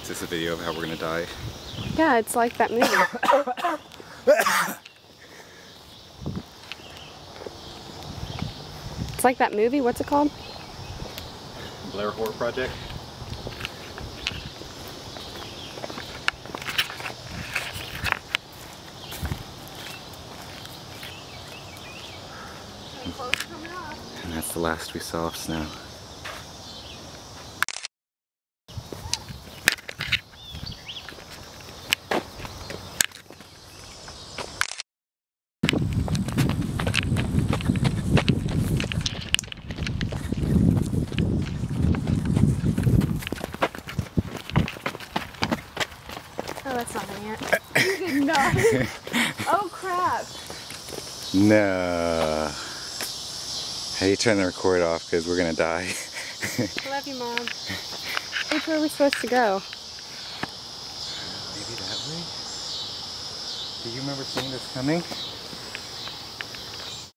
Is this a video of how we're gonna die? Yeah, it's like that movie. It's like that movie, what's it called? Blair Horror Project? And that's the last we saw of snow. Oh, that's not gonna yet. You did not. Oh crap. No. How do you turn the record off? Because we're gonna die. I love you, Mom. Which way are we supposed to go? Maybe that way? Do you remember seeing this coming?